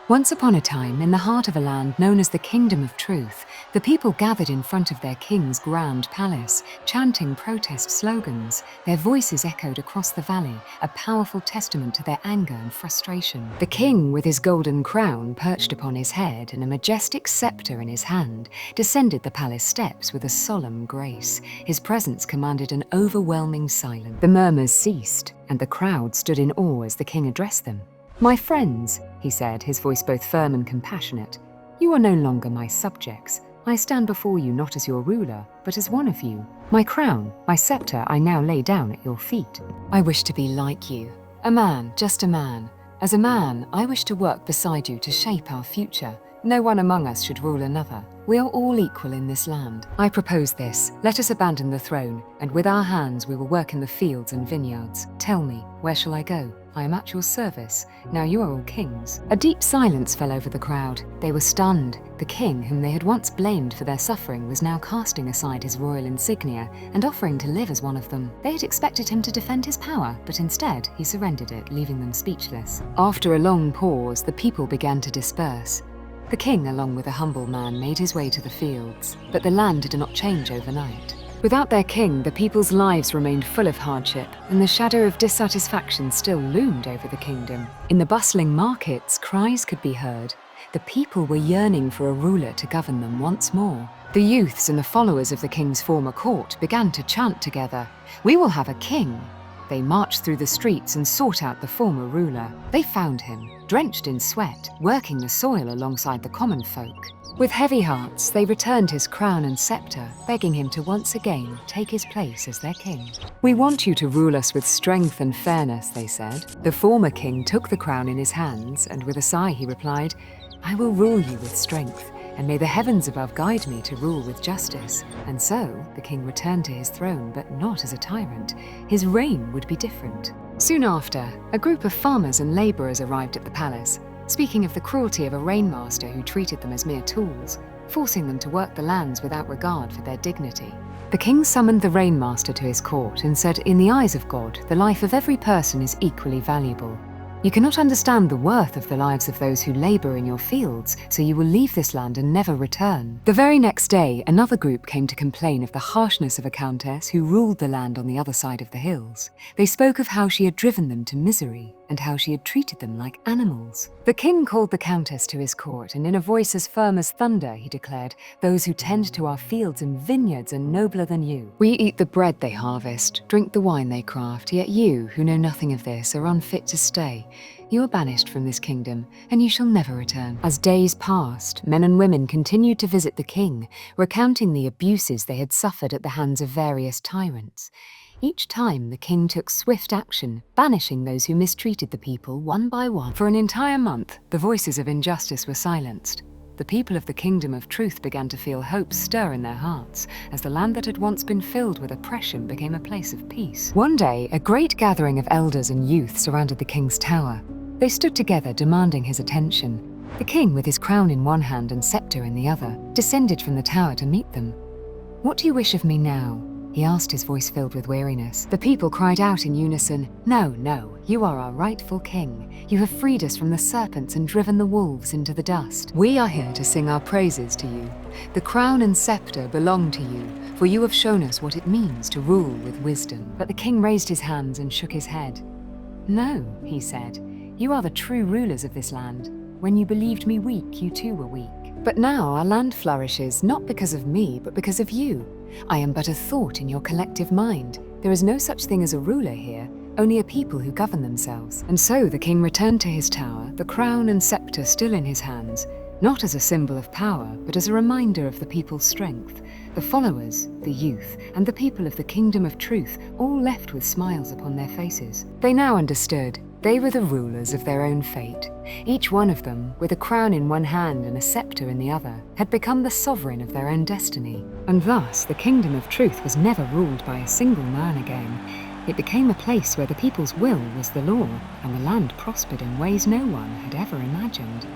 Once upon a time, in the heart of a land known as the Kingdom of Truth, the people gathered in front of their king's grand palace, chanting protest slogans. Their voices echoed across the valley, a powerful testament to their anger and frustration. The king, with his golden crown perched upon his head and a majestic scepter in his hand, descended the palace steps with a solemn grace. His presence commanded an overwhelming silence. The murmurs ceased, and the crowd stood in awe as the king addressed them. "My friends," he said, his voice both firm and compassionate, "you are no longer my subjects. I stand before you not as your ruler, but as one of you. My crown, my scepter I now lay down at your feet. I wish to be like you, a man, just a man. As a man, I wish to work beside you to shape our future. No one among us should rule another. We are all equal in this land. I propose this. Let us abandon the throne, and with our hands we will work in the fields and vineyards. Tell me, where shall I go? I am at your service. Now you are all kings." A deep silence fell over the crowd. They were stunned. The king, whom they had once blamed for their suffering, was now casting aside his royal insignia and offering to live as one of them. They had expected him to defend his power, but instead he surrendered it, leaving them speechless. After a long pause, the people began to disperse. The king, along with a humble man, made his way to the fields, but the land did not change overnight. Without their king, the people's lives remained full of hardship, and the shadow of dissatisfaction still loomed over the kingdom. In the bustling markets, cries could be heard. The people were yearning for a ruler to govern them once more. The youths and the followers of the king's former court began to chant together, "We will have a king." They marched through the streets and sought out the former ruler. They found him, drenched in sweat, working the soil alongside the common folk. With heavy hearts, they returned his crown and scepter, begging him to once again take his place as their king. "We want you to rule us with strength and fairness," they said. The former king took the crown in his hands, and with a sigh he replied, "I will rule you with strength, and may the heavens above guide me to rule with justice." And so, the king returned to his throne, but not as a tyrant. His reign would be different. Soon after, a group of farmers and laborers arrived at the palace, speaking of the cruelty of a rainmaster who treated them as mere tools, forcing them to work the lands without regard for their dignity. The king summoned the rainmaster to his court and said, "In the eyes of God, the life of every person is equally valuable. You cannot understand the worth of the lives of those who labor in your fields, so you will leave this land and never return." The very next day, another group came to complain of the harshness of a countess who ruled the land on the other side of the hills. They spoke of how she had driven them to misery and how she had treated them like animals. The king called the countess to his court, and in a voice as firm as thunder, he declared, "Those who tend to our fields and vineyards are nobler than you. We eat the bread they harvest, drink the wine they craft, yet you, who know nothing of this, are unfit to stay. You are banished from this kingdom, and you shall never return." As days passed, men and women continued to visit the king, recounting the abuses they had suffered at the hands of various tyrants. Each time, the king took swift action, banishing those who mistreated the people one by one. For an entire month, the voices of injustice were silenced. The people of the Kingdom of Truth began to feel hope stir in their hearts, as the land that had once been filled with oppression became a place of peace. One day, a great gathering of elders and youth surrounded the king's tower. They stood together, demanding his attention. The king, with his crown in one hand and scepter in the other, descended from the tower to meet them. "What do you wish of me now?" he asked, his voice filled with weariness. The people cried out in unison, "No, no, you are our rightful king. You have freed us from the serpents and driven the wolves into the dust. We are here to sing our praises to you. The crown and scepter belong to you, for you have shown us what it means to rule with wisdom." But the king raised his hands and shook his head. "No," he said, "you are the true rulers of this land. When you believed me weak, you too were weak. But now our land flourishes not because of me, but because of you. I am but a thought in your collective mind. There is no such thing as a ruler here, only a people who govern themselves." And so the king returned to his tower, the crown and scepter still in his hands, not as a symbol of power, but as a reminder of the people's strength. The followers, the youth, and the people of the Kingdom of Truth all left with smiles upon their faces. They now understood. They were the rulers of their own fate. Each one of them, with a crown in one hand and a scepter in the other, had become the sovereign of their own destiny. And thus, the Kingdom of Truth was never ruled by a single man again. It became a place where the people's will was the law, and the land prospered in ways no one had ever imagined.